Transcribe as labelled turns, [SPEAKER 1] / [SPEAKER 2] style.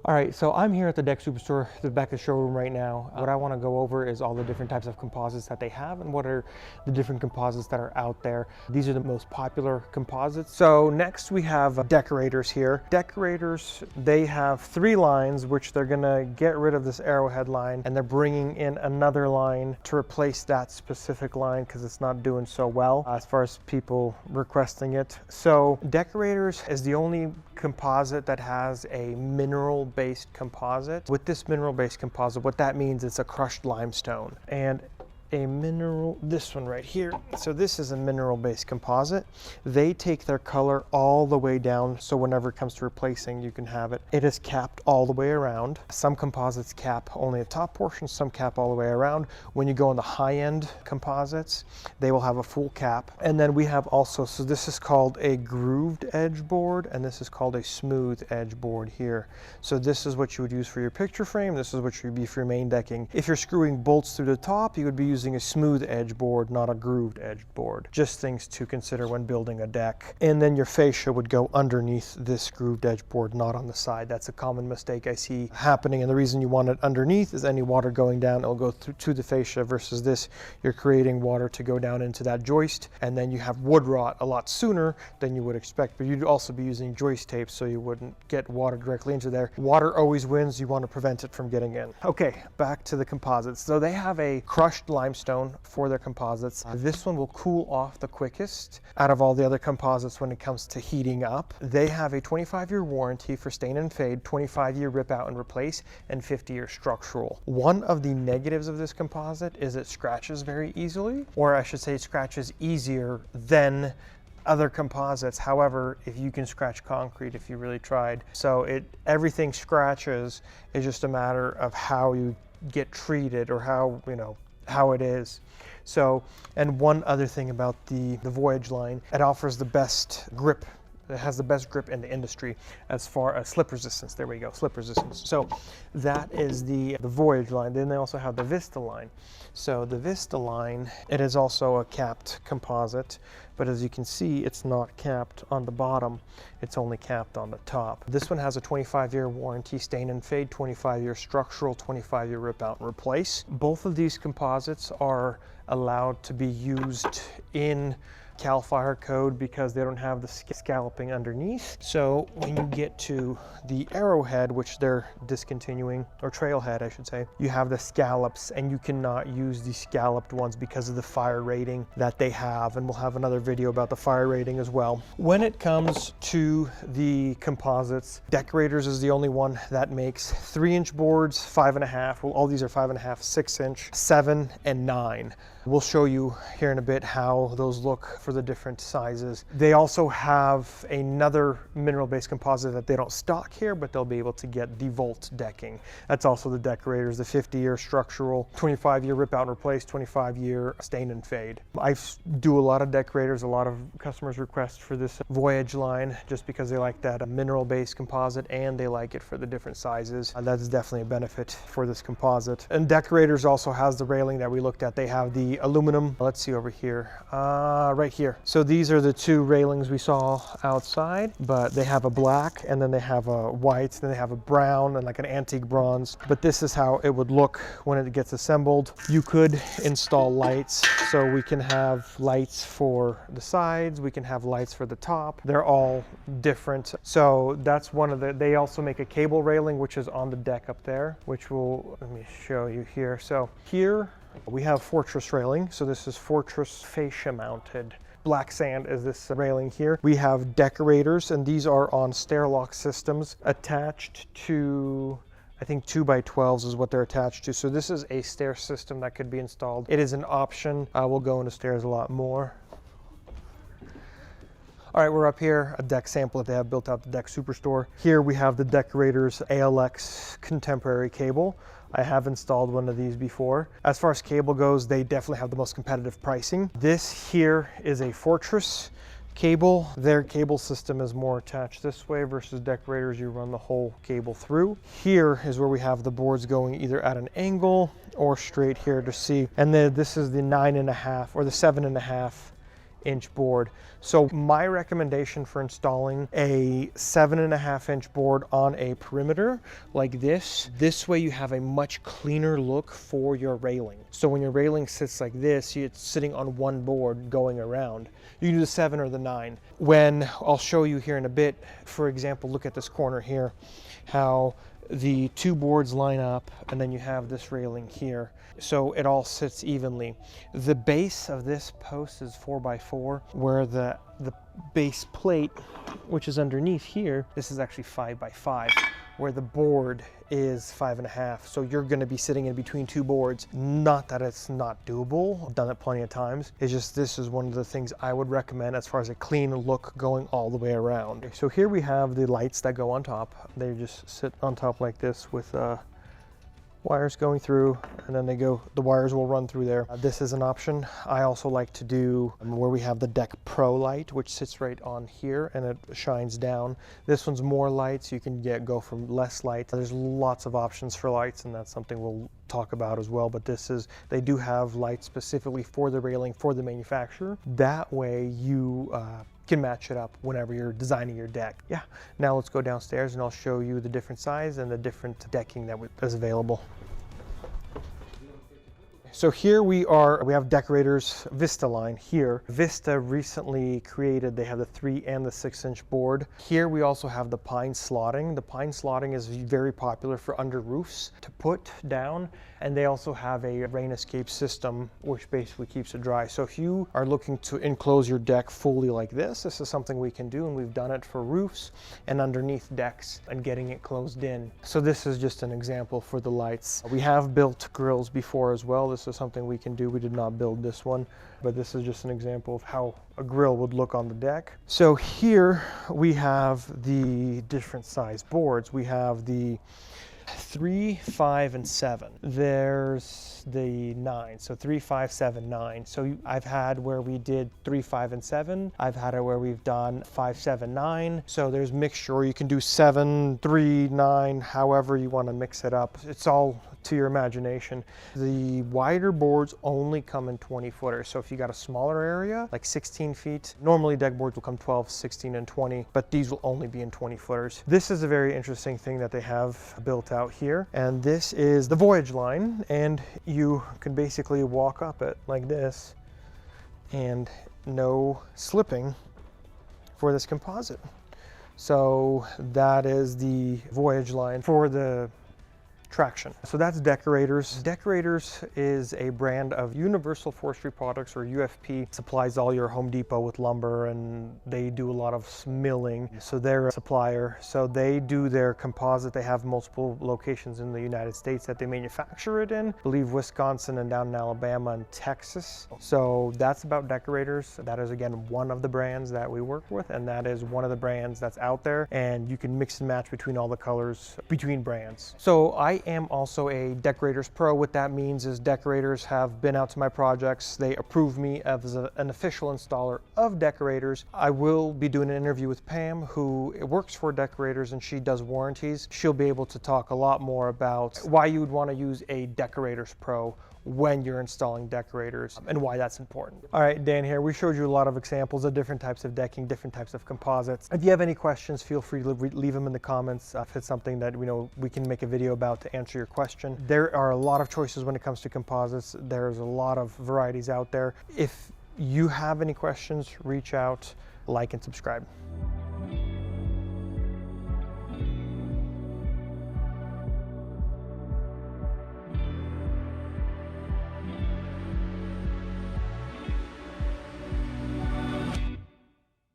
[SPEAKER 1] All right, so I'm here at the Deck Superstore, the back of the showroom right now. What I want to go over is all the different types of composites that they have and what are the different composites that are out there. These are the most popular composites. So next we have decorators here. Decorators, they have three lines, which they're gonna get rid of this arrowhead line, and they're bringing in another line to replace that specific line because it's not doing so well as far as people requesting it. So decorators is the only composite that has a mineral-based composite. With this mineral-based composite, what that means is a crushed limestone and a mineral, this one right here. So this is a mineral-based composite. They take their color all the way down, so whenever it comes to replacing, you can have it. It is capped all the way around. Some composites cap only the top portion, some cap all the way around. When you go on the high-end composites, they will have a full cap. And then we have also, so this is called a grooved edge board, and this is called a smooth edge board here. So this is what you would use for your picture frame. This is what you would be for your main decking. If you're screwing bolts through the top, you would be using a smooth edge board, not a grooved edge board. Just things to consider when building a deck. And then your fascia would go underneath this grooved edge board, not on the side. That's a common mistake I see happening, and the reason you want it underneath is any water going down, it'll go through to the fascia, versus this, you're creating water to go down into that joist, and then you have wood rot a lot sooner than you would expect. But you'd also be using joist tape so you wouldn't get water directly into there. Water always wins, you want to prevent it from getting in. Okay, back to the composites. So they have a crushed limestone for their composites. This one will cool off the quickest out of all the other composites when it comes to heating up. They have a 25-year warranty for stain and fade, 25-year rip out and replace, and 50-year structural. One of the negatives of this composite is it scratches very easily, or I should say it scratches easier than other composites. However, if you can scratch concrete, if you really tried. So everything scratches. It's just a matter of how you get treated or how, how it is. So, and one other thing about the Voyage line, it offers the best grip. It has the best grip in the industry as far as slip resistance. There we go, slip resistance. So that is the Voyage line. Then they also have the Vista line. So the Vista line, it is also a capped composite, but as you can see, it's not capped on the bottom. It's only capped on the top. This one has a 25-year warranty, stain and fade, 25-year structural, 25-year rip out and replace. Both of these composites are allowed to be used in Cal Fire code because they don't have the scalloping underneath. So when you get to the arrowhead, which they're discontinuing, or trailhead I should say, you have the scallops, and you cannot use the scalloped ones because of the fire rating that they have, and we'll have another video about the fire rating as well. When it comes to the composites, Decorators is the only one that makes 3-inch boards, 5.5, well all these are 5.5, 6-inch, 7 and 9. We'll show you here in a bit how those look for the different sizes. They also have another mineral-based composite that they don't stock here, but they'll be able to get the Volt decking. That's also the Decorators, the 50-year structural, 25-year rip out and replace, 25-year stain and fade. I do a lot of Decorators. A lot of customers request for this Voyage line just because they like that mineral-based composite and they like it for the different sizes. That's definitely a benefit for this composite. And Decorators also has the railing that we looked at. They have the aluminum. Let's see over here, right here. So these are the two railings we saw outside, but they have a black and then they have a white, and then they have a brown and like an antique bronze. But this is how it would look when it gets assembled. You could install lights, so we can have lights for the sides, we can have lights for the top. They're all different. So that's one of they also make a cable railing, which is on the deck up there, which let me show you here. So here we have Fortress railing. So this is Fortress fascia mounted. Black sand is this railing here. We have Decorators, and these are on stair lock systems attached to, I think 2x12s is what they're attached to. So this is a stair system that could be installed. It is an option. We'll go into stairs a lot more. All right, we're up here, a deck sample that they have built out the Deck Superstore. Here we have the Decorators ALX contemporary cable. I have installed one of these before. As far as cable goes, they definitely have the most competitive pricing. This here is a Fortress cable. Their cable system is more attached this way versus Decorators, you run the whole cable through. Here is where we have the boards going either at an angle or straight here to see. And then this is the 9.5 or the 7.5 inch board. So my recommendation for installing a 7.5-inch board on a perimeter like this way you have a much cleaner look for your railing. So when your railing sits like this, it's sitting on one board going around. You can do the 7 or the 9. When I'll show you here in a bit, for example, look at this corner here, how the two boards line up, and then you have this railing here. So it all sits evenly. The base of this post is 4x4, where the base plate, which is underneath here, this is actually 5x5, where the board is 5.5. So you're gonna be sitting in between two boards. Not that it's not doable, I've done it plenty of times. It's just this is one of the things I would recommend as far as a clean look going all the way around. So here we have the lights that go on top. They just sit on top like this with wires going through, and then the wires will run through there. This is an option. I also like to do where we have the Deck Pro light, which sits right on here and it shines down. This one's more light, so you can go from less light. There's lots of options for lights, and that's something we'll talk about as well, but they do have lights specifically for the railing, for the manufacturer. That way you can match it up whenever you're designing your deck. Yeah, now let's go downstairs and I'll show you the different size and the different decking that is available. So here we have Decorators Vista line here. Vista recently created, they have the 3 and the 6-inch board. Here we also have the pine slotting. The pine slotting is very popular for under roofs to put down. And they also have a rain escape system, which basically keeps it dry. So if you are looking to enclose your deck fully like this is something we can do, and we've done it for roofs and underneath decks and getting it closed in. So this is just an example for the lights. We have built grills before as well. This is something we can do. We did not build this one, but this is just an example of how a grill would look on the deck. So here we have the different size boards. We have the 3, 5, and 7. There's the 9, so 3, 5, 7, 9. So I've had where we did 3, 5, and 7. I've had it where we've done 5, 7, 9. So there's mixture. You can do 7, 3, 9, however you want to mix it up. It's all to your imagination. The wider boards only come in 20 footers. So if you got a smaller area, like 16 feet, normally deck boards will come 12, 16, and 20, but these will only be in 20 footers. This is a very interesting thing that they have built out here. And this is the Voyage line. And you can basically walk up it like this and no slipping for this composite. So that is the Voyage line for the traction. So that's Decorators. Decorators is a brand of Universal Forestry Products, or UFP. Supplies all your Home Depot with lumber, and they do a lot of milling. So they're a supplier. So they do their composite. They have multiple locations in the United States that they manufacture it in. I believe Wisconsin and down in Alabama and Texas. So that's about Decorators. That is again one of the brands that we work with, and that is one of the brands that's out there, and you can mix and match between all the colors between brands. So I am also a Decorators Pro. What that means is Decorators have been out to my projects. They approve me as an official installer of Decorators. I will be doing an interview with Pam, who works for Decorators, and she does warranties. She'll be able to talk a lot more about why you would want to use a Decorators Pro when you're installing Decorators and why that's important. All right, Dan here. We showed you a lot of examples of different types of decking, different types of composites. If you have any questions, feel free to leave them in the comments. If it's something that we can make a video about to answer your question. There are a lot of choices when it comes to composites. There's a lot of varieties out there. If you have any questions, reach out, like, and subscribe.